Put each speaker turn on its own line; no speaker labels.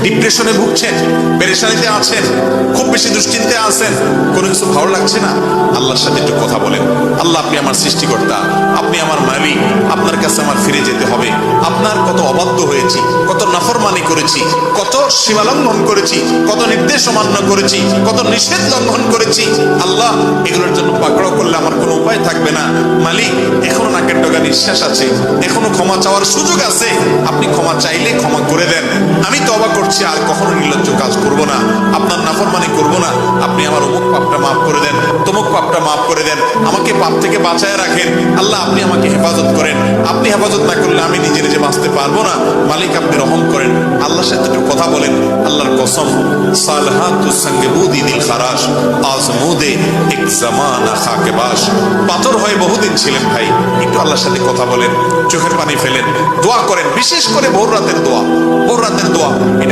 ডিপ্রেশনে ভুগছেন, পেরেশানিতে আছেন, খুব বেশি দুশ্চিন্তায় আছেন, কোনো কিছু ভালো লাগছে না, আল্লাহর সাথে একটু কথা বলেন। আল্লাহ, আপনি আমার সৃষ্টিকর্তা, আপনি আমার মালিক, আপনার কাছে আমার ফিরে যেতে হবে। আপনার কত অবাধ্য হয়েছি, কত নাফরমানি করেছি, কত সীমা লঙ্ঘন করেছি, কত নির্দেশ অমান্য করেছি, কত নিষেধ লঙ্ঘন করেছি। আল্লাহ, এগুলোর জন্য পাকড়াও করলে আমার কোনো উপায় থাকবে না। মালিক, এখনো নাকের ডগা নিঃশ্বাস আছে, এখনো ক্ষমা চাওয়ার সুযোগ আছে। আপনি ক্ষমা চাইলে ক্ষমা করে দেন। আমি তওবা করছি, আর কখনো নির্লজ্জ কাজ করব না, আপনার নাফরমানি করব না। আপনি আমার অমুক পাপটা মাফ করে দেন, তমুক পাপটা মাফ করে দেন, আমাকে পাপ থেকে বাঁচায় রাখেন। আল্লাহ, আপনি আমাকে হেফাজত করেন। আপনি হেফাজত না করলে আমি নিজে নিজে বাঁচতে পারবো না। মালিক, আপনি রহম করেন। আল্লাহর সাথে একটু কথা বলেন। আল্লাহর কসম, সালহাতুস সঙ্গে বুদি দিল খারাস, আজমুদে এক জামানা খাকে বাস। পাথর হয়ে বহুদিন ছিলেন ভাই, একটু আল্লাহর সাথে কথা বলেন, চোখের পানি ফেলেন, দোয়া করেন, বিশেষ করে ভোর রাতের দোয়া। ভোর রাতের দোয়া